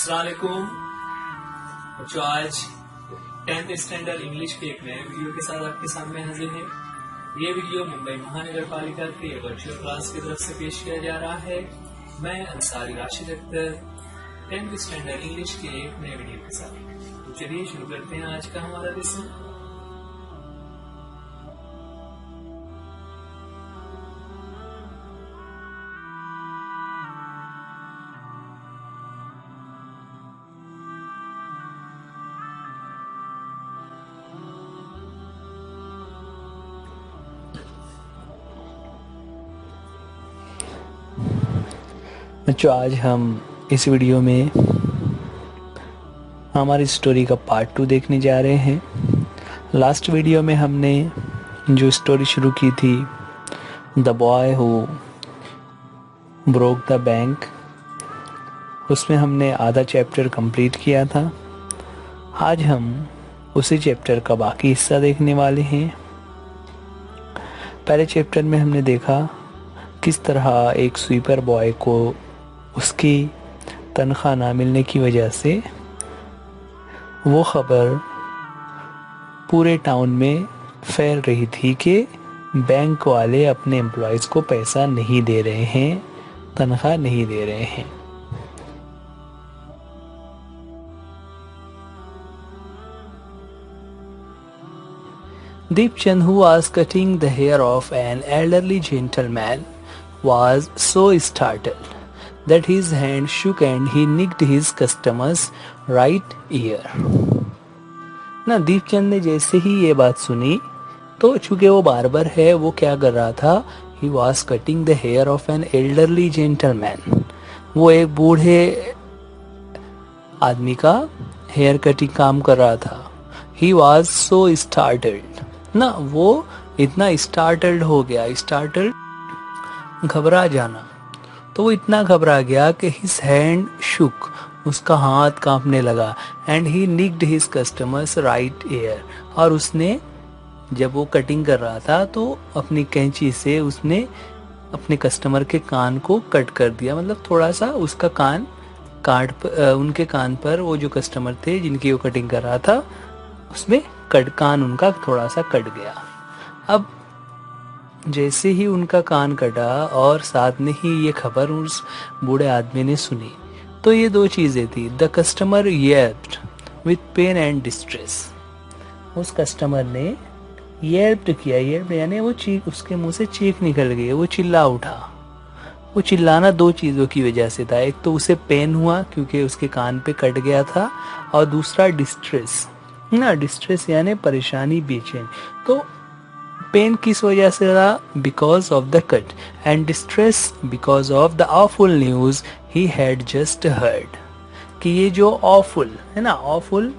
अस्सलामुअलैकुम बच्चों, आज 10th स्टैंडर्ड इंग्लिश के एक नए वीडियो के साथ आपके सामने हाजिर है। ये वीडियो मुंबई महानगर पालिका के वर्चुअल क्लास की तरफ से पेश किया जा रहा है। मैं Ansari Rashid Akhtar 10th standard English के एक नए वीडियो के साथ। तो चलिए शुरू करते हैं आज का हमारा लेसन। बच्चों, आज हम इस वीडियो में हमारी स्टोरी का पार्ट 2 देखने जा रहे हैं। लास्ट वीडियो में हमने जो स्टोरी शुरू की थी, the boy who broke the bank, उसमें हमने आधा चैप्टर कंप्लीट किया था। आज हम उसी चैप्टर का बाकी हिस्सा देखने वाले हैं। पहले चैप्टर में हमने देखा किस तरह एक स्वीपर बॉय को उसकी तनख्वाह ना मिलने की वजह से वो खबर पूरे टाउन में फैल रही थी कि बैंक वाले अपने एम्प्लॉयज़ को पैसा नहीं दे रहे हैं, तनख्वाह नहीं दे रहे हैं। Deepchand, who was cutting the hair of an elderly gentleman, was so startled that his hand shook and he nicked his customer's right ear. ना दीपचंद ने जैसे ही ये बात सुनी तो चूंकि वो बार्बर है, वो क्या कर रहा था, he was cutting the hair of an elderly gentleman. वो एक बूढ़े आदमी का हेयर कटिंग काम कर रहा था। He was so startled, ना वो इतना स्टार्टल्ड हो गया, स्टार्टल्ड घबरा जाना, तो वो इतना घबरा गया कि हिज हैंड शुक, उसका हाथ कांपने लगा, and he nicked his customer's right ear, और उसने जब वो कटिंग कर रहा था तो अपनी कैंची से उसने अपने कस्टमर के कान को कट कर दिया। मतलब थोड़ा सा उसका कान उनके कान पर, वो जो कस्टमर थे जिनकी वो कटिंग कर रहा था, उसमें कान उनका थोड़ा सा कट गया। अब जैसे ही उनका कान कटा और साथ में ही ये खबर उस बूढ़े आदमी ने सुनी, तो ये दो चीज़ें थी। The customer yelped with pain and distress, उस कस्टमर ने येल्प्ड किया, येल्प्ड यानी वो चीख, उसके मुंह से चीख निकल गई, वो चिल्ला उठा। वो चिल्लाना दो चीज़ों की वजह से था। एक तो उसे पेन हुआ क्योंकि उसके कान पे कट गया था, और दूसरा डिस्ट्रेस, ना डिस्ट्रेस यानी परेशानी, बेचैन। तो पेन किस वजह से रहा? Because of the cut, and distress because of the awful news he had just heard, कि ये जो ऑफुल है ना, ऑफुल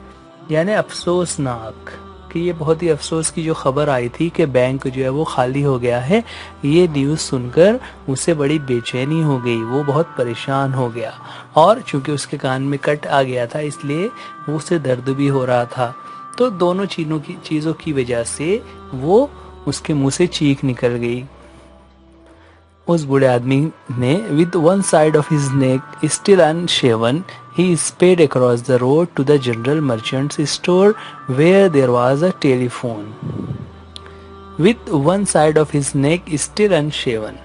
यानी अफसोसनाक, कि ये बहुत ही अफसोस की जो खबर आई थी कि बैंक जो है वो खाली हो गया है, ये न्यूज़ सुनकर उसे बड़ी बेचैनी हो गई, वो बहुत परेशान हो गया। और चूंकि उसके कान में कट आ गया था इसलिए वो उसे दर्द भी हो रहा था। तो दोनों चीज़ों की वजह से वो उसके मुंह से चीख निकल गई। उस बूढ़े आदमी ने, with one side of his neck still unshaven, he sped across the road to the general merchant's store where there was a telephone. With one side of his neck still unshaven,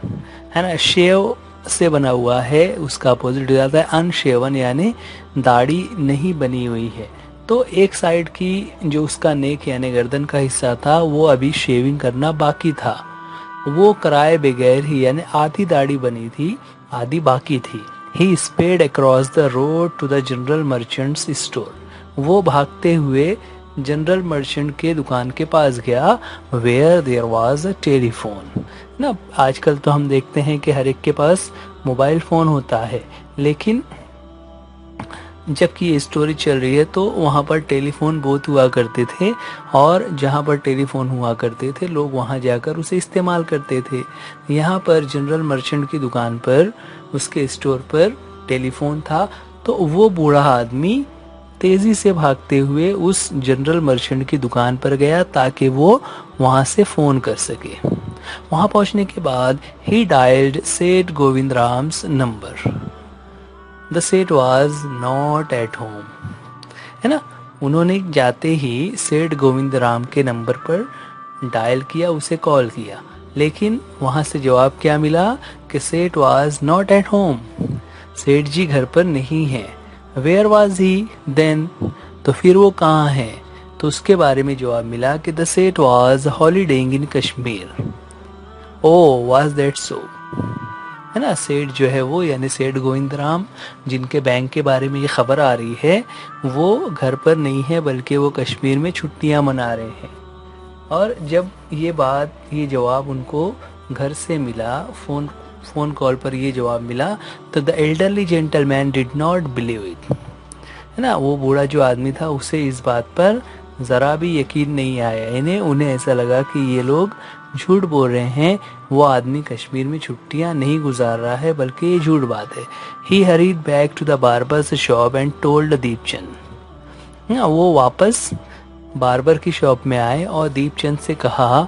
है ना, शेव से बना हुआ है, उसका opposite हो जाता है अनशेवन यानी दाढ़ी नहीं बनी हुई है। तो एक साइड की जो उसका नेक यानी गर्दन का हिस्सा था वो अभी शेविंग करना बाकी था, वो कराए बगैर ही, यानी आधी दाढ़ी बनी थी, आधी बाकी थी। He sped across the road to the general merchant's store. वो भागते हुए जनरल मर्चेंट के दुकान के पास गया, where there was a telephone. ना आजकल तो हम देखते हैं कि हर एक के पास मोबाइल फ़ोन होता है, लेकिन जबकि ये स्टोरी चल रही है तो वहाँ पर टेलीफोन बहुत हुआ करते थे, और जहाँ पर टेलीफोन हुआ करते थे लोग वहाँ जाकर उसे इस्तेमाल करते थे। यहाँ पर जनरल मर्चेंट की दुकान पर, उसके स्टोर पर टेलीफोन था, तो वो बूढ़ा आदमी तेज़ी से भागते हुए उस जनरल मर्चेंट की दुकान पर गया ताकि वो वहाँ से फ़ोन कर सके। वहाँ पहुँचने के बाद ही डायल्ड सेठ Govind Ram's number, the seth was not at home, है ना। उन्होंने जाते ही सेठ गोविंद राम के नंबर पर डायल किया, उसे कॉल किया, लेकिन वहां से जवाब क्या मिला कि सेठ वॉज नॉट एट होम, सेठ जी घर पर नहीं है। वेयर वॉज ही देन, तो फिर वो कहाँ है, तो उसके बारे में जवाब मिला कि the seth was holidaying in Kashmir. Oh was that so, है ना। सेठ जो है वो यानी सेठ गोविंद राम जिनके बैंक के बारे में ये खबर आ रही है, वो घर पर नहीं है बल्कि वो कश्मीर में छुट्टियां मना रहे हैं। और जब ये जवाब उनको घर से मिला, फोन कॉल पर ये जवाब मिला, तो the elderly gentleman did not believe it, है ना। वो बूढ़ा जो आदमी था उसे इस बात पर ज़रा भी यकीन नहीं आया। उन्हें ऐसा लगा कि ये लोग झूठ बोल रहे हैं, वो आदमी कश्मीर में छुट्टियां नहीं गुजार रहा है बल्कि ये झूठ बात है। He hurried back to the barber's shop and told Deepchand, वो वापस बार्बर की शॉप में आए और दीपचंद से कहा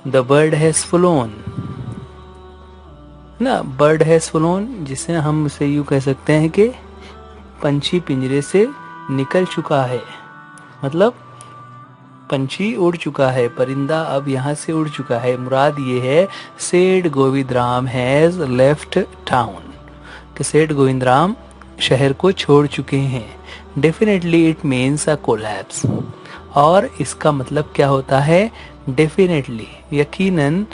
द बर्ड हैज फ्लोन, ना। बर्ड हैज फ्लोन जिसे हम उसे यूं कह सकते हैं कि पंछी पिंजरे से निकल चुका है, मतलब पंछी उड़ चुका है, परिंदा अब यहाँ से उड़ चुका है। मुराद ये है सेठ Govind Ram has left town, कि सेठ गोविंद राम शहर को छोड़ चुके हैं। Definitely it means a collapse, और इसका मतलब क्या होता है, डेफिनेटली यकीनन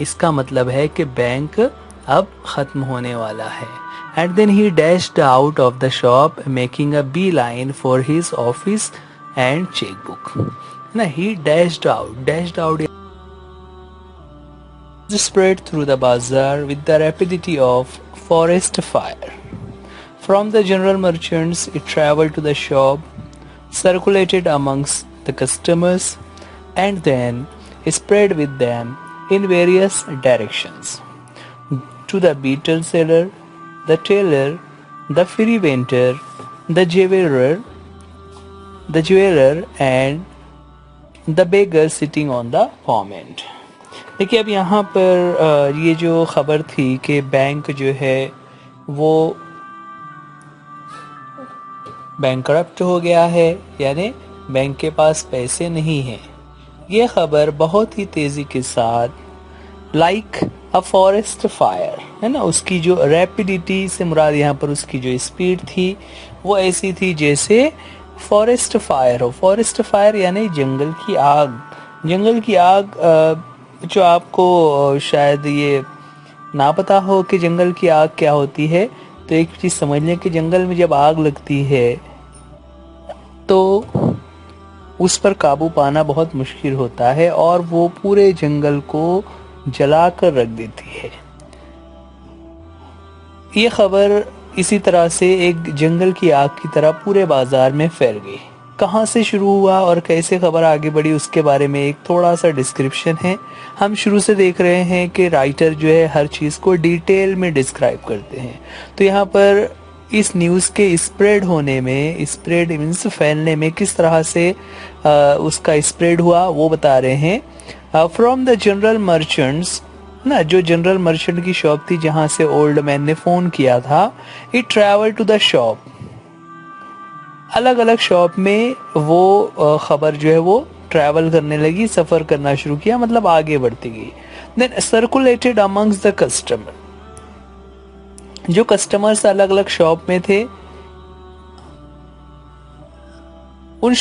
इसका मतलब है कि बैंक अब खत्म होने वाला है। And then he dashed out of the shop making a bee line for his office and chequebook, ना। He dashed out spread through the bazaar with the rapidity of forest fire. From the general merchants, it traveled to the shop, circulated amongst the customers, and then spread with them in various directions. To the betel seller, the tailor, the free vendor, the jeweler, and the beggar sitting on the pavement. देखिए अब यहाँ पर ये जो खबर थी कि bank जो है वो बैंकरप्ट हो गया है, यानी बैंक के पास पैसे नहीं हैं, ये खबर बहुत ही तेजी के साथ लाइक अ फॉरेस्ट फायर, है ना। उसकी जो रैपिडिटी से मुराद यहाँ पर उसकी जो स्पीड थी वो ऐसी थी जैसे फॉरेस्ट फायर हो। फॉरेस्ट फायर यानी जंगल की आग। जंगल की आग जो आपको शायद ये ना पता हो कि जंगल की आग क्या होती है, तो एक चीज समझ लें कि जंगल में जब आग लगती है तो उस पर काबू पाना बहुत मुश्किल होता है और वो पूरे जंगल को जलाकर रख देती है। ये खबर इसी तरह से एक जंगल की आग की तरह पूरे बाजार में फैल गई। कहाँ से शुरू हुआ और कैसे खबर आगे बढ़ी उसके बारे में एक थोड़ा सा डिस्क्रिप्शन है। हम शुरू से देख रहे हैं कि राइटर जो है हर चीज़ को डिटेल में डिस्क्राइब करते हैं। तो यहाँ पर इस न्यूज़ के स्प्रेड होने में, स्प्रेड मीन्स फैलने में किस तरह से उसका स्प्रेड हुआ वो बता रहे हैं। फ्रॉम द जनरल मर्चेंट्स, ना, जो जनरल मर्चेंट की शॉप थी जहाँ से ओल्ड मैन ने फ़ोन किया था, it travel to the shop. अलग अलग शॉप में वो खबर जो है वो ट्रैवल करने लगी, सफ़र करना शुरू किया, मतलब आगे बढ़ती गई। Then circulated amongst the customer, जो कस्टमर्स अलग अलग शॉप में थे उन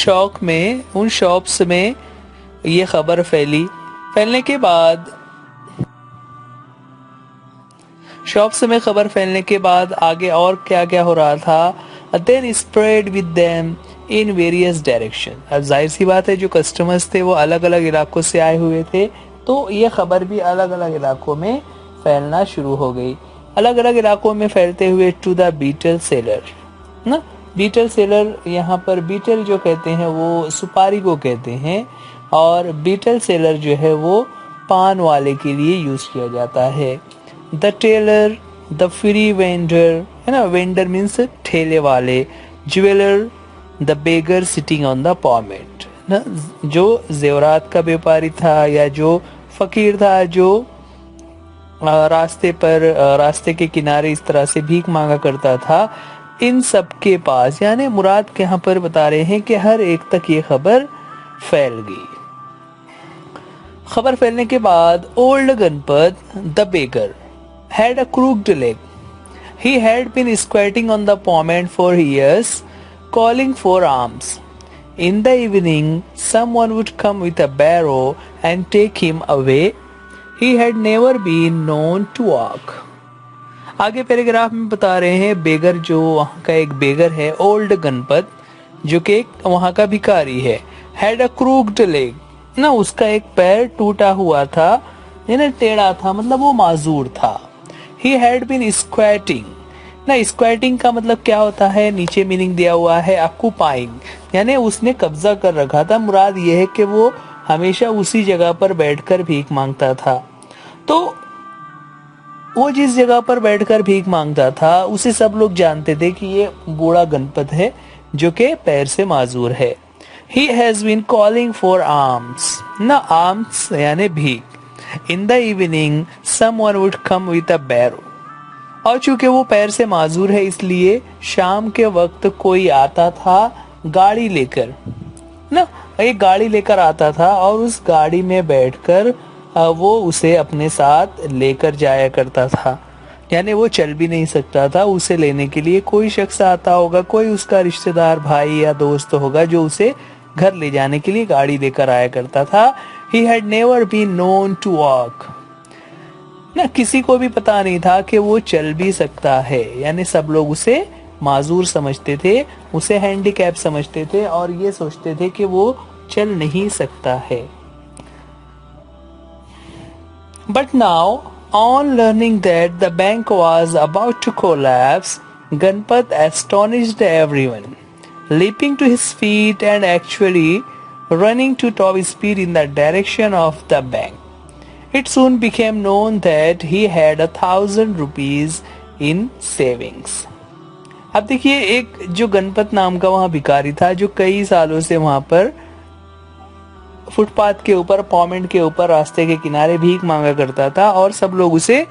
शॉप्स में ये खबर फैलने के बाद शॉप्स में खबर फैलने के बाद आगे और क्या क्या हो रहा था। Then spread with them in various direction. अब जाहिर सी बात है जो कस्टमर्स थे वो अलग अलग इलाकों से आए हुए थे, तो ये खबर भी अलग अलग इलाकों में फैलना शुरू हो गई। अलग अलग इलाकों में फैलते हुए टू द बीटल सेलर, ना। बीटल सेलर, यहाँ पर बीटल जो कहते हैं वो सुपारी को कहते हैं और बीटल सेलर जो है वो पान वाले के लिए यूज किया जाता है। The tailor, the fruit vendor, है ना, वेंडर मीन्स ठेले वाले, jeweller, the beggar sitting on the pavement, ना, जो जेवरात का व्यापारी था या जो फकीर था जो रास्ते के किनारे इस तरह से भीख मांगा करता था, इन सब के पास, यानी मुराद के यहाँ पर बता रहे हैं कि हर एक तक ये खबर फैल गई। खबर फैलने के बाद old Ganpat the beggar had a crooked leg. He had been squatting on the pavement for years, calling for alms. In the evening, someone would come with a barrow and take him away. He had never been known to walk. आगे paragraph में बता रहे हैं बेगर, जो वहाँ का एक बेगर है, ओल्ड गणपत, जो कि एक वहाँ का भिखारी है। हैड अ क्रूक्ड लेग, ना उसका एक पैर टूटा हुआ था, यानी टेढ़ा था, मतलब वो माजूर था। ही हैड बीन स्क्वैटिंग, ना स्क्वैटिंग का मतलब क्या होता है, नीचे मीनिंग दिया हुआ है ऑक्यूपाइंग, यानी उसने कब्जा कर रखा था। मुराद ये है कि वो हमेशा उसी जगह पर बैठकर भीख मांगता था। तो वो जिस जगह पर बैठकर भीख मांगता था उसे सब लोग जानते थे कि ये बूढ़ा गणपत है जो कि पैर से माजूर है। He has been calling for alms, ना alms यानी भीख। In the evening, someone would come with a barrow. और चूंकि वो पैर से माजूर है इसलिए शाम के वक्त कोई आता था गाड़ी लेकर, ना एक गाड़ी लेकर आता था और उस गाड़ी में बैठकर वो उसे अपने साथ लेकर जाया करता था। यानी वो चल भी नहीं सकता था, उसे लेने के लिए कोई शख्स आता होगा, कोई उसका रिश्तेदार भाई या दोस्त होगा जो उसे घर ले जाने के लिए गाड़ी लेकर आया करता था। He had never been known to walk. ना किसी को भी पता नहीं था कि वो चल भी सकता है, यानी सब लोग उसे माजूर समझते थे, उसे हैंडीकैप समझते थे और ये सोचते थे कि वो चल नहीं सकता है। But now, on learning that the bank was about to collapse, Ganpat astonished everyone, leaping to his feet and actually running to top speed in the direction of the bank. It soon became known that he had 1,000 rupees in savings. अब देखिए, एक जो गणपत नाम का वहाँ भिखारी था जो कई सालों से वहाँ पर फुटपाथ के ऊपर, पॉमेंट के ऊपर, रास्ते के किनारे भीख मांगा करता था और सब लोग उसे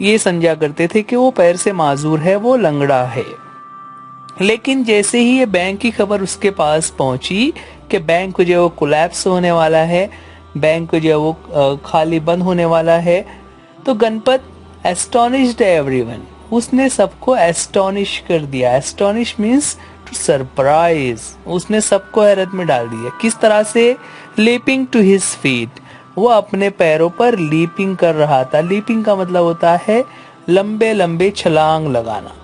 ये समझा करते थे कि वो पैर से माजूर है, वो लंगड़ा है। लेकिन जैसे ही ये बैंक की खबर उसके पास पहुंची कि बैंक जो वो कोलैप्स होने वाला है, बैंक जो वो खाली बंद होने वाला है, तो गणपत एस्टोनिश्ड एवरीवन, उसने सबको एस्टोनिश कर दिया। एस्टोनिश मीन्स टू सरप्राइज, उसने सबको हैरत में डाल दिया। किस तरह से? लीपिंग टू हिज फीट, वो अपने पैरों पर लीपिंग कर रहा था। लीपिंग का मतलब होता है लंबे लंबे छलांग लगाना।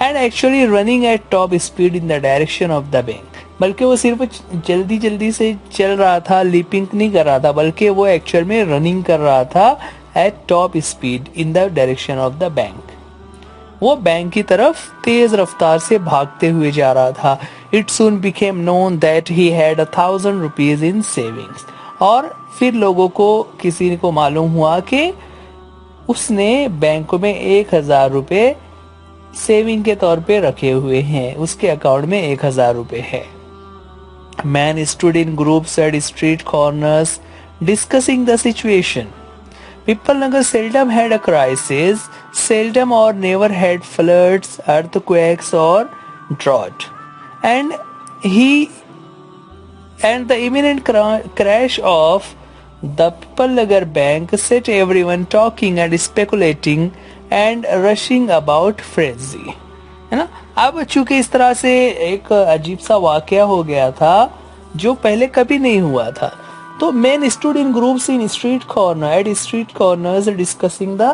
And actually running at top speed in the direction of the bank, बल्कि वो सिर्फ जल्दी जल्दी से चल रहा था, लीपिंग नहीं कर रहा था, बल्कि वो एक्चुअल में रनिंग कर रहा था eight top speed in the direction of the bank. वो बैंक की तरफ तेज रफ्तार से भागते हुए जा रहा था। It soon became known that he had 1,000 rupees in savings, और फिर लोगों को, किसी को मालूम हुआ कि उसने बैंक में 1,000 रुपए सेविंग के तौर पे रखे हुए हैं, उसके अकाउंट में 1,000 रुपए है। Man stood in groups eight street corners discussing the situation. Pipalnagar seldom had a crisis, seldom or never had floods, earthquakes or drought. And the imminent crash of the Pipalnagar bank set everyone talking and speculating and rushing about frenzy. है ना? अब चूंकि इस तरह से एक अजीब सा वाकया हो गया था जो पहले कभी नहीं हुआ था, तो men stood in groups in street corners discussing the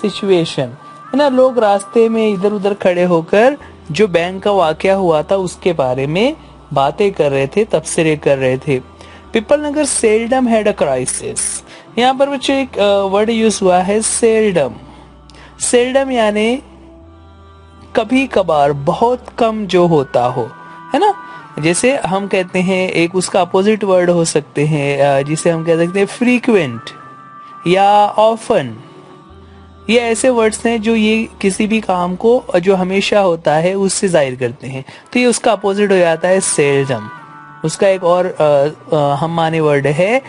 situation, है ना? लोग रास्ते में इधर उधर खड़े होकर जो बैंक का वाकया हुआ था उसके बारे में बातें कर रहे थे, तबसरे कर रहे थे। पिपलनगर सेल्डम हैड अ क्राइसिस, यहाँ पर बच्चे एक वर्ड यूज हुआ है सेल्डम। सेल्डम यानी कभी कभार, बहुत कम जो होता हो, है ना? जैसे हम कहते हैं, एक उसका अपोजिट वर्ड हो सकते हैं जिसे हम कह सकते हैं फ्रीक्वेंट या ऑफन। ये ऐसे वर्ड्स हैं जो ये किसी भी काम को जो हमेशा होता है उससे जाहिर करते हैं, तो ये उसका अपोजिट हो जाता है सेल्डम। उसका एक और हम माने वर्ड है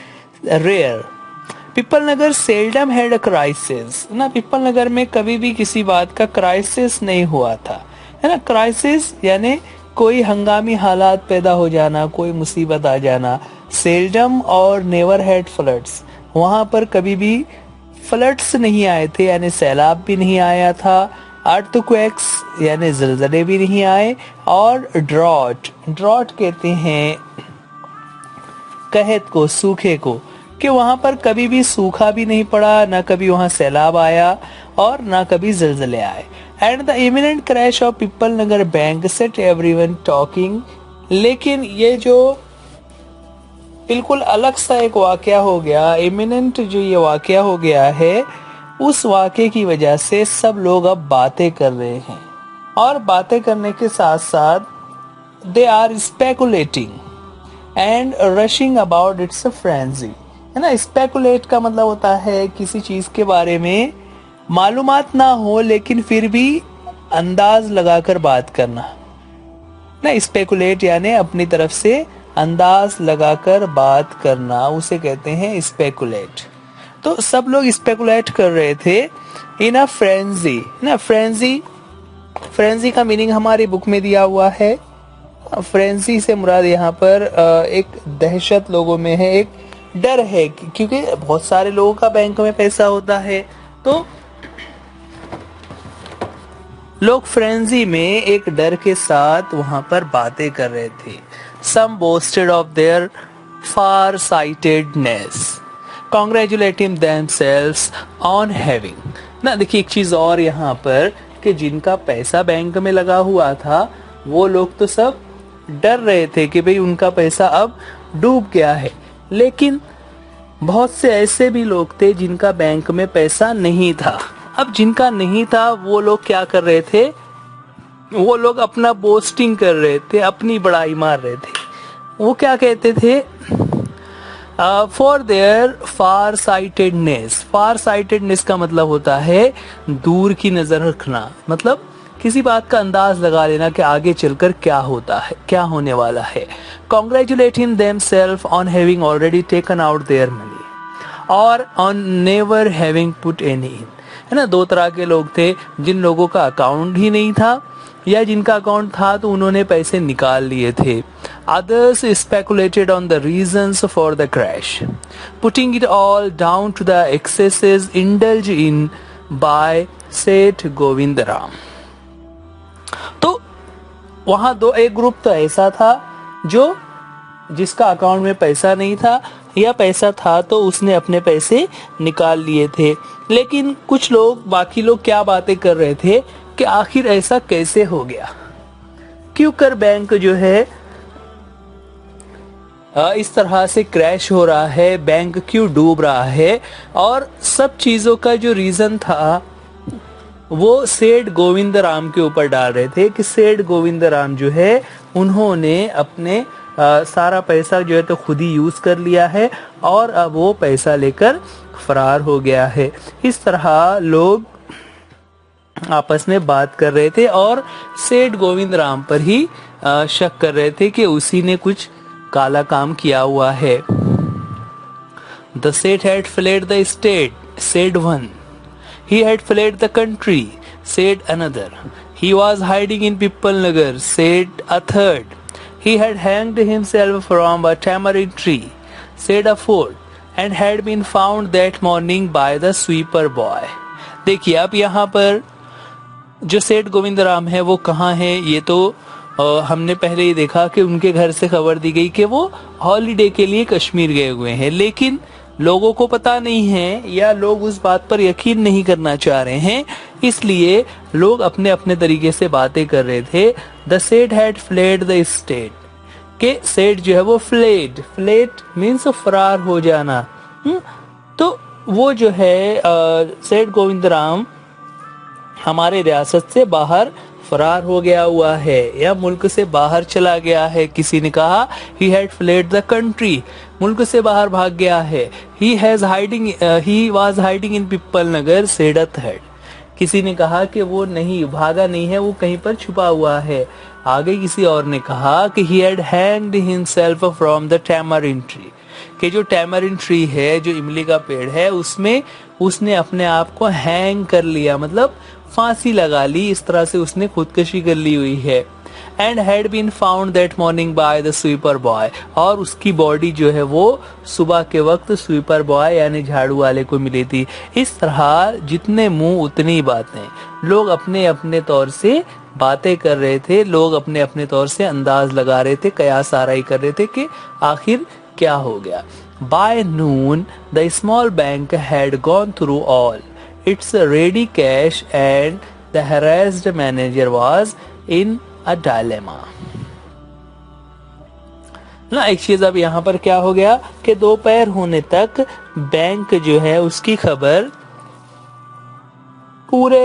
rare. Pipal Nagar seldom had a crisis ना, पिपल नगर में कभी भी किसी बात का क्राइसिस नहीं हुआ था, है ना। क्राइसिस यानी कोई हंगामी हालात पैदा हो जाना, कोई मुसीबत आ जाना। सेल्डम और नेवर हैड फ्लड्स, वहां पर कभी भी फ्लड्स नहीं आए थे, यानी सैलाब भी नहीं आया था। अर्थक्वेक्स यानी जलजले भी नहीं आए। और ड्रॉट, ड्रॉट कहते हैं कहत को, सूखे को, कि वहां पर कभी भी सूखा भी नहीं पड़ा, ना कभी वहां सैलाब आया और ना कभी जलजले आए। And the imminent crash of Pipal Nagar bank set everyone talking, लेकिन ये जो बिल्कुल अलग सा एक वाकया हो गया, इमिनेंट जो ये वाकया हो गया है, उस वाकये की वजह से सब लोग अब बातें कर रहे हैं, और बातें करने के साथ साथ they are speculating and rushing about it's a frenzy, है ना। स्पेकुलेट का मतलब होता है किसी चीज के बारे में मालूमात ना हो लेकिन फिर भी अंदाज लगाकर बात करना ना। स्पेकुलेट यानी अपनी तरफ से अंदाज लगाकर बात करना, उसे कहते हैं स्पेकुलेट। तो सब लोग स्पेकुलेट कर रहे थे इन अ फ्रेंजी ना। फ्रेंजी का मीनिंग हमारी बुक में दिया हुआ है। फ्रेंजी से मुराद यहाँ पर एक दहशत लोगों में है, एक डर है, क्योंकि बहुत सारे लोगों का बैंक में पैसा होता है, तो लोग फ्रेंजी में एक डर के साथ वहां पर बातें कर रहे थे। Some boasted of their far sightedness, congratulating themselves on having ना। देखिए एक चीज और यहाँ पर कि जिनका पैसा बैंक में लगा हुआ था वो लोग तो सब डर रहे थे कि भाई उनका पैसा अब डूब गया है, लेकिन बहुत से ऐसे भी लोग थे जिनका बैंक में पैसा नहीं था। अब जिनका नहीं था वो लोग क्या कर रहे थे, वो लोग अपना बोस्टिंग कर रहे थे, अपनी बड़ाई मार रहे थे। वो क्या कहते थे, for their far sightedness. Far sightedness का मतलब होता है दूर की नजर रखना, मतलब किसी बात का अंदाज लगा लेना कि आगे चलकर क्या होता है, क्या होने वाला है। Congratulating themself on having already taken out their money और on never having put any in, है ना। दो तरह के लोग थे, जिन लोगों का अकाउंट ही नहीं था या जिनका अकाउंट था तो उन्होंने पैसे निकाल लिए थे। Others speculated on the reasons for the crash, putting it all down to the excesses indulged in by Seth Govindaram. तो वहां एक ग्रुप तो ऐसा था जो जिसका अकाउंट में पैसा नहीं था, या पैसा था तो उसने अपने पैसे निकाल लिए थे। लेकिन कुछ लोग, बाकी लोग क्या बातें कर रहे थे कि आखिर ऐसा कैसे हो गया, क्यों कर बैंक जो है इस तरह से क्रैश हो रहा है, बैंक क्यों डूब रहा है। और सब चीजों का जो रीजन था वो सेठ गोविंदराम के ऊपर डाल रहे थे कि सेठ गोविंदराम जो है उन्होंने अपने सारा पैसा जो है तो खुद ही यूज कर लिया है और अब वो पैसा लेकर फरार हो गया है। इस तरह लोग आपस में बात कर रहे थे और सेठ गोविंदराम पर ही शक कर रहे थे कि उसी ने कुछ काला काम किया हुआ है। The Seth had fled the state, said one. He had fled the country, said another. He was hiding in Pippal Nagar, said a third. He had hanged himself from a tamarind tree, said a fourth, and had been found that morning by the sweeper boy. देखिए अब यहाँ पर जो सेठ गोविंदराम है वो कहाँ है, ये तो हमने पहले ही देखा कि उनके घर से खबर दी गई कि वो हॉलीडे के लिए कश्मीर गए हुए हैं, लेकिन लोगों को पता नहीं है या लोग उस बात पर यकीन नहीं करना चाह रहे हैं, इसलिए लोग अपने अपने तरीके से बातें कर रहे थे। द सेठ हैड फ्लेड द स्टेट, के सेठ जो है वो फ्लेड मीन्स फरार हो जाना। तो वो जो है सेठ गोविंदराम हमारे रियासत से बाहर फरार हो गया हुआ है या मुल्क से बाहर चला गया है। किसी ने कहा he had fled the country, मुल्क से बाहर भाग गया है। he was hiding in Pippal Nagar, said a third. किसी ने कहा कि वो नहीं भागा नहीं है, वो कहीं पर छुपा हुआ है। आगे किसी और ने कहा कि he had hanged himself from the tamarind tree, कि जो टैमरिन ट्री है, जो इमली का पेड़ है, उसमें उसने अपने आप को हैंग कर लिया, मतलब फांसी लगा ली, इस तरह से उसने खुदकुशी कर ली हुई है। And had been found that morning by the sweeper boy, और उसकी बॉडी जो है वो सुबह के वक्त स्वीपर बॉय यानी झाड़ू वाले को मिली थी। इस तरह जितने मुंह उतनी बातें, लोग अपने अपने तौर से बातें कर रहे थे, लोग अपने अपने तौर से अंदाज लगा रहे थे, कयास आराई कर रहे थे कि आखिर क्या हो गया। By noon the small bank had gone through all it's ready cash and the harassed manager was in a dilemma. ना एक चीज अब यहाँ पर क्या हो गया कि दोपहर होने तक बैंक जो है उसकी खबर पूरे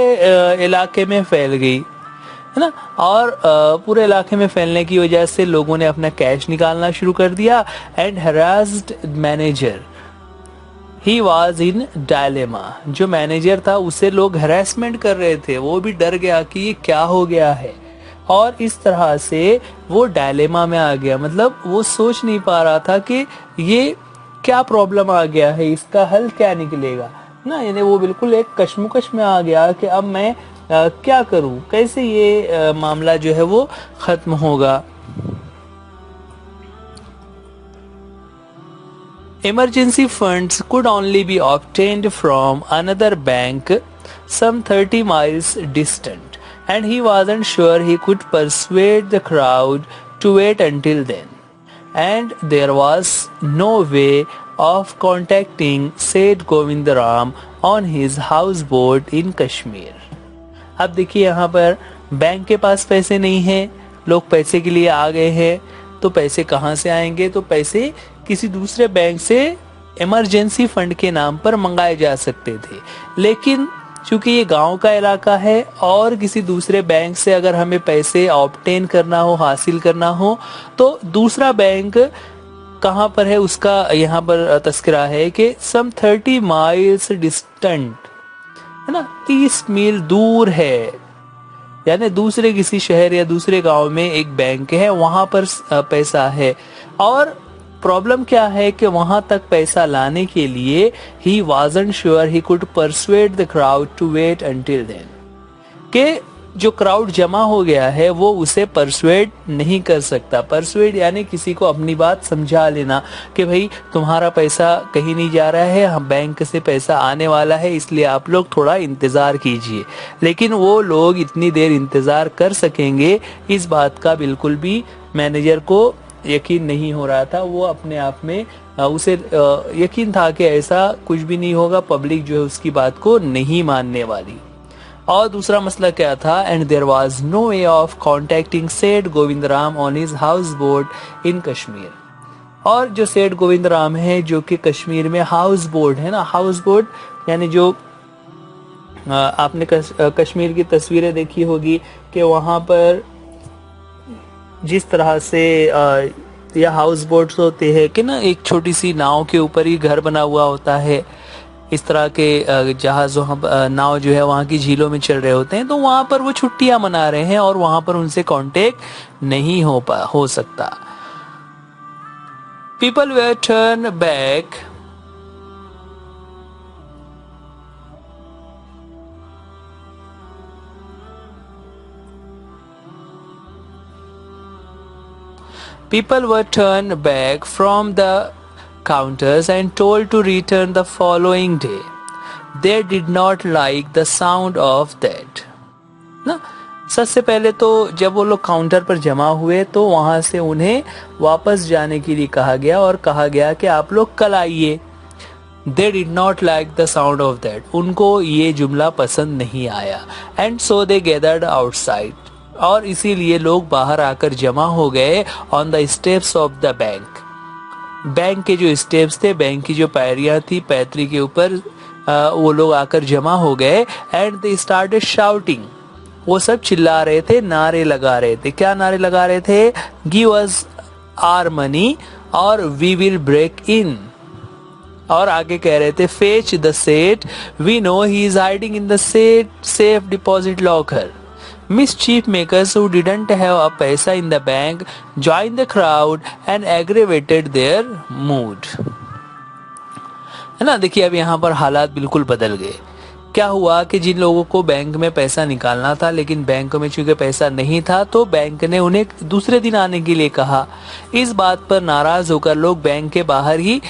इलाके में फैल गई, है ना। और पूरे इलाके में फैलने की वजह से लोगों ने अपना कैश निकालना शुरू कर दिया। And harassed manager he was in dilemma, जो मैनेजर था उसे लोग हरासमेंट कर रहे थे, वो भी डर गया कि ये क्या हो गया है, और इस तरह से वो डायलेमा में आ गया, मतलब वो सोच नहीं पा रहा था कि ये क्या प्रॉब्लम आ गया है, इसका हल क्या निकलेगा ना। यानी वो बिल्कुल एक कश्मकश में आ गया कि अब मैं क्या करूं, कैसे ये मामला जो है वो खत्म होगा। Emergency funds could only be obtained from another bank some 30 miles distant, and he wasn't sure he could persuade the crowd to wait until then. And there was no way of contacting Seth Govindaram on his houseboat in Kashmir. अब देखिए यहाँ पर bank के पास पैसे नहीं हैं, लोग पैसे के लिए आ गए हैं, तो पैसे कहाँ से आएंगे, तो पैसे किसी दूसरे बैंक से इमरजेंसी फंड के नाम पर मंगाए जा सकते थे। लेकिन चूंकि ये गांव का इलाका है और किसी दूसरे बैंक से अगर हमें पैसे ऑब्टेन करना हो, हासिल करना हो, तो दूसरा बैंक कहाँ पर है उसका यहाँ पर तस्करा है कि सम 30 माइल्स डिस्टेंट, है ना, 30 मील दूर है, यानी दूसरे किसी शहर या दूसरे गांव में एक बैंक है, वहां पर पैसा है। और प्रॉब्लम क्या है कि वहां तक पैसा लाने के लिए ही wasn't sure he could persuade the crowd to wait until then, कि जो क्राउड जमा हो गया है वो उसे परसुएड नहीं कर सकता। परसुएड यानी किसी को अपनी बात समझा लेना कि भाई तुम्हारा पैसा कहीं नहीं जा रहा है, हम बैंक से पैसा आने वाला है, इसलिए आप लोग थोड़ा इंतजार कीजिए। लेकिन वो लोग इतनी देर इंतजार कर सकेंगे इस बात का बिल्कुल भी मैनेजर को यकीन नहीं हो रहा था। वो अपने आप में उसे यकीन था कि ऐसा कुछ भी नहीं होगा, पब्लिक जो है उसकी बात को नहीं मानने वाली। और दूसरा मसला क्या था, and there was no way of contacting Seth Govindram on his houseboat in Kashmir. और जो सेठ गोविंदराम है जो कि कश्मीर में हाउस बोट है ना, हाउस बोट यानी जो आपने कश्मीर की तस्वीरें देखी होगी कि वहां पर जिस तरह से या हाउस बोट्स होते हैं कि ना, एक छोटी सी नाव के ऊपर ही घर बना हुआ होता है, इस तरह के जहाज नाव जो है वहाँ की झीलों में चल रहे होते हैं, तो वहाँ पर वो छुट्टियां मना रहे हैं और वहाँ पर उनसे कांटेक्ट नहीं हो सकता। People were turn back People were turned back from the counters and told to return the following day. They did not like the sound of that. ना, सबसे पहले तो जब वो लोग काउंटर पर जमा हुए तो वहां से उन्हें वापस जाने के लिए कहा गया और कहा गया कि आप लोग कल आइए। They did not like the sound of that. उनको ये जुमला पसंद नहीं आया। And so they gathered outside. और इसीलिए लोग बाहर आकर जमा हो गए on the steps of the bank. Bank के जो स्टेप्स थे, बैंक की जो पायरियां थी, पैतरी के ऊपर वो लोग आकर जमा हो गए। एंड दे स्टार्टेड शाउटिंग, वो सब चिल्ला रहे थे, नारे लगा रहे थे। क्या नारे लगा रहे थे? गिव अस आवर मनी और वी विल ब्रेक इन। और आगे कह रहे थे fetch the seth, we know he is hiding in the safe deposit locker. Mischief makers who didn't have a paisa in the bank joined the crowd and aggravated their mood. है ना, देखिए अब यहाँ पर हालात बिल्कुल बदल गए। क्या हुआ कि जिन लोगों को बैंक में पैसा निकालना था लेकिन बैंक में चूंकि पैसा नहीं था तो बैंक ने उन्हें दूसरे दिन आने के लिए कहा। इस बात पर नाराज होकर लोग बैंक के बाहर ही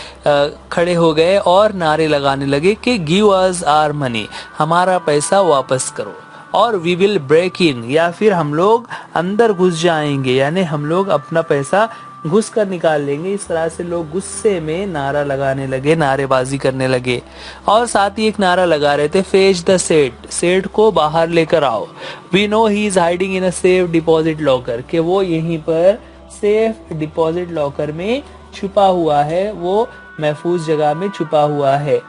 खड़े हो गए और नारे लगाने लगे कि गिव अस आवर मनी, हमारा पैसा वापस करो, और वी विल ब्रेक इन, या फिर हम लोग अंदर घुस जाएंगे, यानी हम लोग अपना पैसा घुस कर निकाल लेंगे। इस तरह से लोग गुस्से में नारा लगाने लगे, नारेबाजी करने लगे। और साथ ही एक नारा लगा रहे थे, फेच द सेठ, सेठ को बाहर लेकर आओ। We know he is hiding in a safe deposit locker, कि वो यहीं पर सेफ डिपॉजिट लॉकर में छुपा हुआ है, वो महफूज जगह में छुपा हुआ है।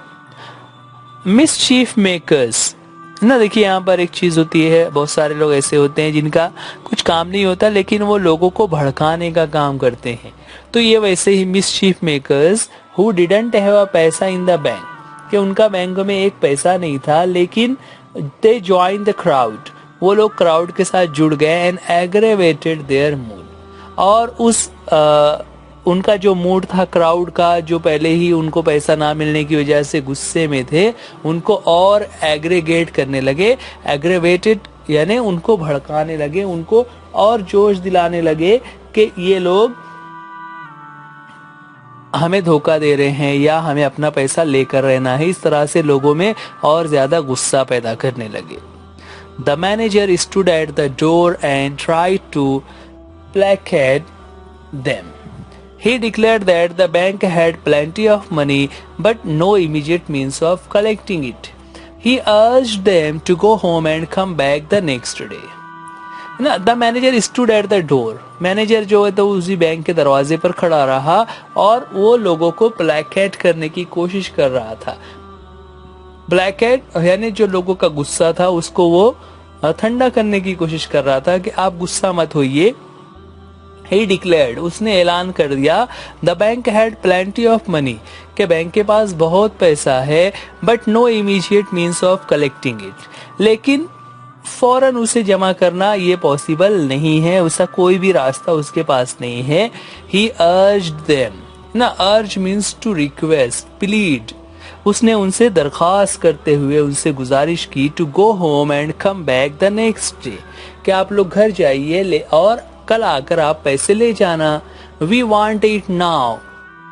मिसचीफ मेकर्स ना, देखिए यहाँ पर एक चीज होती है, बहुत सारे लोग ऐसे होते हैं जिनका कुछ काम नहीं होता लेकिन वो लोगों को भड़काने का काम करते हैं। तो ये वैसे ही mischief makers who didn't have a paisa in the bank, कि उनका बैंक में एक पैसा नहीं था लेकिन दे जॉइन द क्राउड, वो लोग क्राउड के साथ जुड़ गए एंड एग्रेवेटेड देयर मूड, और उस उनका जो मूड था क्राउड का, जो पहले ही उनको पैसा ना मिलने की वजह से गुस्से में थे, उनको और एग्रीगेट करने लगे। एग्रेवेटेड यानी उनको भड़काने लगे, उनको और जोश दिलाने लगे कि ये लोग हमें धोखा दे रहे हैं या हमें अपना पैसा लेकर रहना है। इस तरह से लोगों में और ज्यादा गुस्सा पैदा करने लगे। The manager stood at the door and tried to placate them. He declared that the bank had plenty of money but no immediate means of collecting it. He urged them to go home and come back the next day. ना, the manager stood at the door, manager जो है तो उसी bank के दरवाजे पर खड़ा रहा और वो लोगों को प्लेकेट करने की कोशिश कर रहा था। प्लेकेट यानी जो लोगों का गुस्सा था उसको वो ठंडा करने की कोशिश कर रहा था कि आप गुस्सा मत होइए। He declared, उसने ऐलान कर दिया, the bank had plenty of money, कि बैंक के पास बहुत पैसा है, but no immediate means of collecting it, लेकिन फौरन उसे जमा करना ये पॉसिबल नहीं है, उसका कोई भी रास्ता उसके पास नहीं है। He urged them, ना, urge means to request, plead, उसने उनसे दरख्वास्त करते हुए उनसे गुजारिश की, to go home and come back the next day, कि आप लोग घर जाइए और कल आकर आप पैसे ले जाना। We want it now,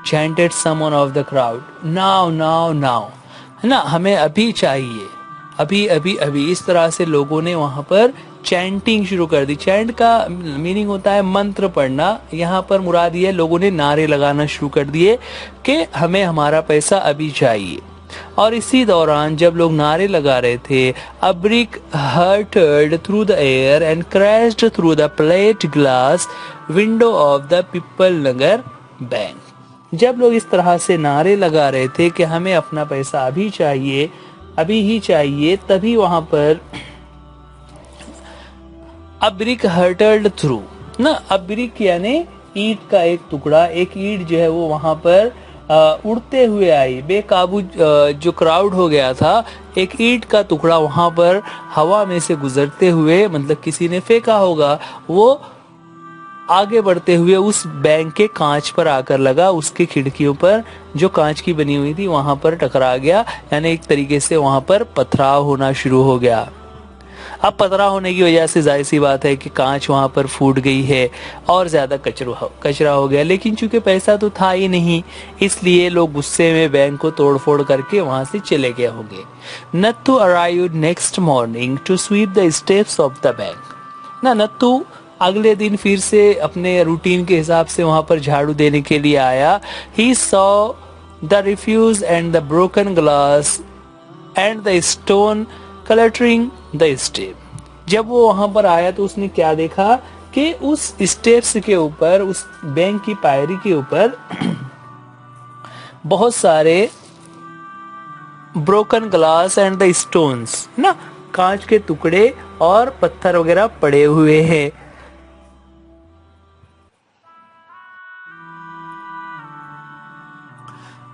chanted someone of the crowd. Now, now, now, है ना, हमें अभी चाहिए, अभी अभी अभी। इस तरह से लोगों ने वहां पर चैंटिंग शुरू कर दी। चैंट का मीनिंग होता है मंत्र पढ़ना, यहाँ पर मुराद ये लोगों ने नारे लगाना शुरू कर दिए कि हमें हमारा पैसा अभी चाहिए। और इसी दौरान जब लोग नारे लगा रहे थे, a brick hurtled through the air and crashed through the plate glass window of the People Nagar Bank. जब लोग इस तरह से नारे लगा रहे थे कि हमें अपना पैसा अभी चाहिए, अभी ही चाहिए, तभी वहां पर a brick hurtled through, ना, a brick यानी ईंट का एक टुकड़ा, एक ईंट जो है वो वहां पर उड़ते हुए आई, बेकाबू जो क्राउड हो गया था, एक ईंट का टुकड़ा वहां पर हवा में से गुजरते हुए, मतलब किसी ने फेंका होगा, वो आगे बढ़ते हुए उस बैंक के कांच पर आकर लगा, उसकी खिड़कियों पर जो कांच की बनी हुई थी वहां पर टकरा गया, यानी एक तरीके से वहां पर पथराव होना शुरू हो गया। अब पथराव होने की वजह से जाहिर सी बात है कि कांच वहां पर फूट गई है और ज्यादा कचरा हो गया, लेकिन चूंकि पैसा तो था ही नहीं, इसलिए लोग गुस्से में बैंक को तोड़फोड़ करके वहां से चले गए होंगे। Nathu arrived next morning to sweep the steps of the bank, ना, नत्थु अगले दिन फिर से अपने रूटीन के हिसाब से वहां पर झाड़ू देने के लिए आया। He saw the refuse and the broken glass and the stone cluttering the step. जब वो वहां पर आया तो उसने क्या देखा कि उस स्टेप्स के ऊपर, उस बैंक की पायरी के ऊपर बहुत सारे broken glass and the stones, ना, कांच के टुकड़े और पत्थर वगैरह पड़े हुए हैं।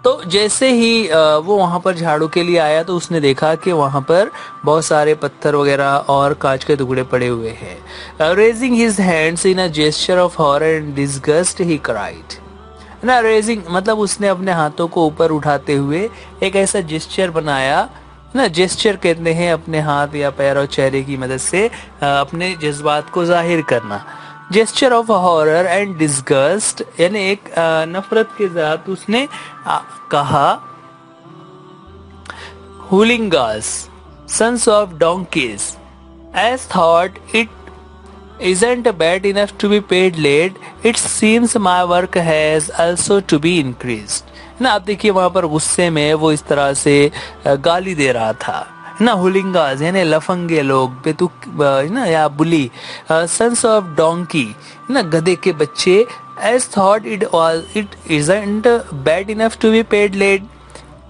तो जैसे ही वो वहां पर झाड़ू के लिए आया तो उसने देखा कि वहां पर बहुत सारे पत्थर वगैरह और कांच के टुकड़े पड़े हुए हैं। Raising his hands in a gesture of horror and disgust he cried. ना, रेजिंग मतलब उसने अपने हाथों को ऊपर उठाते हुए एक ऐसा जेस्चर बनाया ना, जेस्चर कहते हैं अपने हाथ या पैर और चेहरे की मदद से अपने जज्बात को जाहिर करना। Gesture of horror and disgust यानी एक नफरत के साथ उसने कहा, हूलिंगास, sons of donkeys, as thought it isn't bad enough to be paid late, it seems my work has also to be increased। ना, आप देखिए वहां पर गुस्से में वो इस तरह से गाली दे रहा था ना, हुलिंगाज यानी लफंगे लोग, बेतुक ना या बुली, सन्स ऑफ डोंकी ना, गधे के बच्चे, as thought it isn't bad enough to be paid late,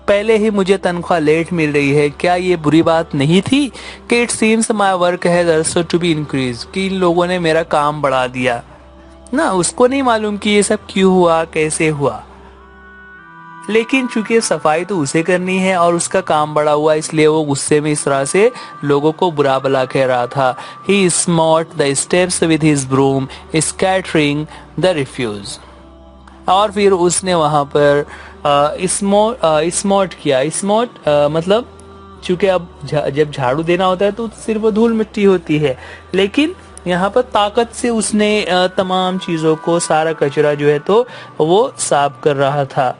पहले ही मुझे तनख्वाह लेट मिल रही है, क्या ये बुरी बात नहीं थी कि it seems my work has also to be increase, कि इन लोगों ने मेरा काम बढ़ा दिया ना। उसको नहीं मालूम कि ये सब क्यों हुआ, कैसे हुआ, लेकिन चूंकि सफाई तो उसे करनी है और उसका काम बढ़ा हुआ, इसलिए वो गुस्से में इस तरह से लोगों को बुरा भला कह रहा था। He smote the steps with his broom scattering the refuse. और फिर उसने वहां पर स्मॉट किया। स्मॉट मतलब चूंकि अब जब झाड़ू देना होता है तो सिर्फ धूल मिट्टी होती है, लेकिन यहाँ पर ताकत से उसने तमाम चीजों को, सारा कचरा जो है तो वो साफ कर रहा था।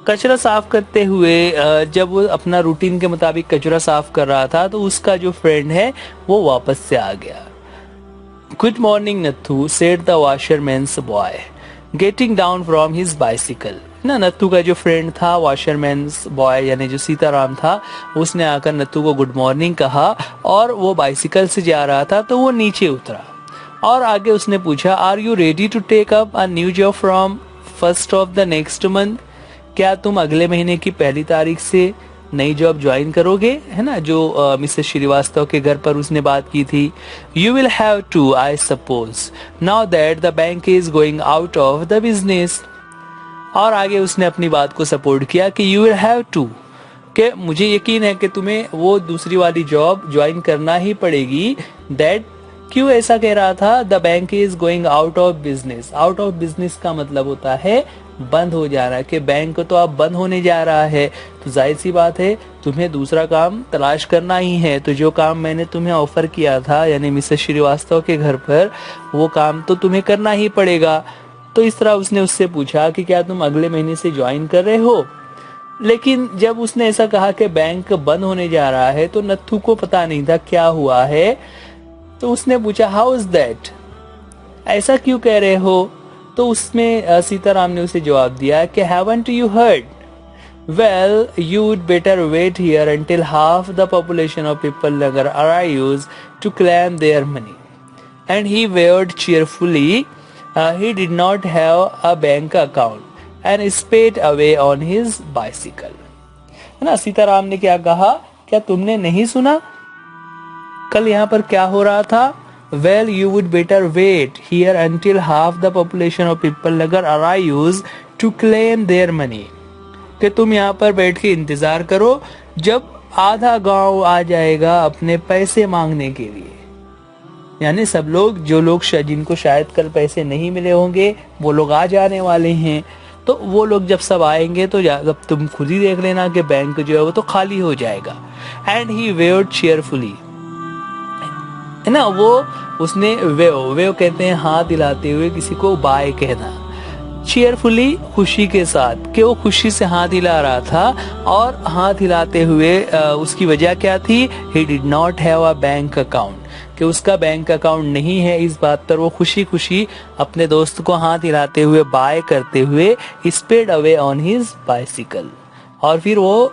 कचरा साफ करते हुए जब वो अपना रूटीन के मुताबिक कचरा साफ कर रहा था तो उसका जो फ्रेंड है वो वापस से आ गया। Good morning Nathu, said the washerman's boy getting down from his bicycle. ना, नत्थू का जो फ्रेंड था वॉशरमैन्स बॉय यानी जो सीताराम था, उसने आकर नत्थू को गुड मॉर्निंग कहा और वो बाइसिकल से जा रहा था तो वो नीचे उतरा और आगे उसने पूछा, are you ready to take up a new job from first of the next month, क्या तुम अगले महीने की 1 तारीख से नई जॉब ज्वाइन करोगे, है ना, जो मिसेस श्रीवास्तव के घर पर उसने बात की थी। You will have to I suppose now that the bank is going out of the business. और आगे उसने अपनी बात को सपोर्ट किया कि यू विल हैव टू, कि मुझे यकीन है कि तुम्हें वो दूसरी वाली जॉब ज्वाइन करना ही पड़ेगी। दैट क्यों ऐसा कह रहा था, the bank is going out of business. Out of business का मतलब होता है बंद हो जा रहा है, कि बैंक तो अब बंद होने जा रहा है, तो जाहिर सी बात है तुम्हें दूसरा काम तलाश करना ही है। तो जो काम मैंने तुम्हें ऑफर किया था यानी मिसेस श्रीवास्तव के घर पर, वो काम तो तुम्हें करना ही पड़ेगा। तो इस तरह उसने उससे पूछा कि क्या तुम अगले महीने से ज्वाइन कर रहे हो। लेकिन जब उसने ऐसा कहा कि बैंक बंद होने जा रहा है तो नत्थू को पता नहीं था क्या हुआ है। तो उसने पूछा, हाउ इज दैट, ऐसा क्यों कह रहे हो। तो उसमें सीताराम ने उसे जवाब दिया कि haven't you heard? Well, you'd better wait here until half the population of people Nagar arrives to claim their money. And he waved cheerfully. He did not have a bank account and sped away on his bicycle. है ना, सीताराम ने क्या कहा, क्या तुमने नहीं सुना कल यहाँ पर क्या हो रहा था। Well, you would better wait here until half the population of people Nagar arrives to claim their money. कि तुम यहाँ पर बैठ के इंतजार करो जब आधा गांव आ जाएगा अपने पैसे मांगने के लिए। यानी सब लोग, जो लोग जिनको शायद कल पैसे नहीं मिले होंगे, वो लोग आ जाने वाले हैं। तो वो लोग जब सब आएंगे तो जब तुम खुद ही देख लेना कि बैंक जो है वो तो खाली हो जाएगा। And he waved cheerfully, है ना, वो उसने वेव कहते हैं हाथ हिलाते हुए किसी को बाय कहना। चीयरफुली, खुशी के साथ, कि वो खुशी से हाथ हिला रहा था और हाथ हिलाते हुए उसकी वजह क्या थी, he did not have a bank account, कि उसका बैंक अकाउंट नहीं है। इस बात पर वो खुशी खुशी अपने दोस्त को हाथ हिलाते हुए बाय करते हुए speed away on his bicycle, और फिर वो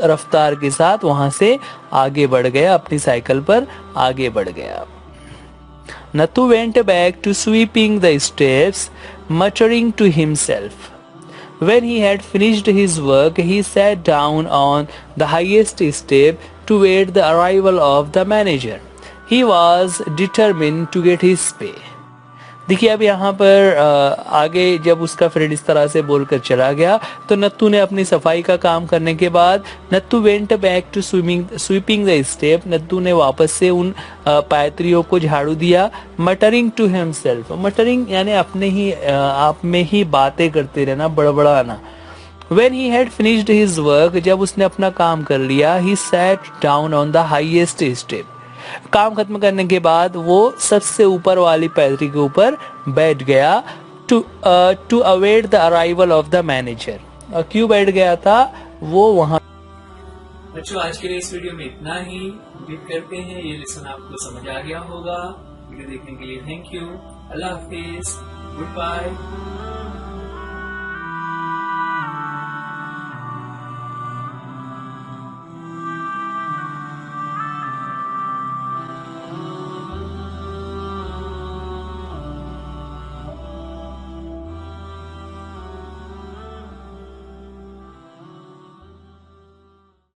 रफ्तार के साथ वहां से आगे बढ़ गया, अपनी साइकिल पर आगे बढ़ गया। Nathu went back to sweeping the steps, muttering to himself. When he had finished his work, he sat down on the highest step to wait the arrival of the manager. He was determined to get his pay. देखिए अब यहाँ पर आगे जब उसका friend इस तरह से बोलकर चला गया तो नत्थू ने अपनी सफाई का काम करने के बाद Nathu went back to sweeping the step. Nathu ने वापस से उन पायत्रियों को झाड़ू दिया। मटरिंग टू हिमसेल्फ, मटरिंग यानी अपने ही आप में ही बातें करते रहना, बड़बड़ाना। When he had finished his work, जब उसने अपना काम कर लिया, he sat down on the highest step. काम खत्म करने के बाद वो सबसे ऊपर वाली पैतरी के ऊपर बैठ गया to await the arrival of the manager. क्यों बैठ गया था वो वहां। बच्चों आज के लिए इस वीडियो में इतना ही। उम्मीद करते हैं ये लेसन आपको समझ आ गया होगा। वीडियो देखने के लिए थैंक यू। अल्लाह हाफिज, गुड बाय।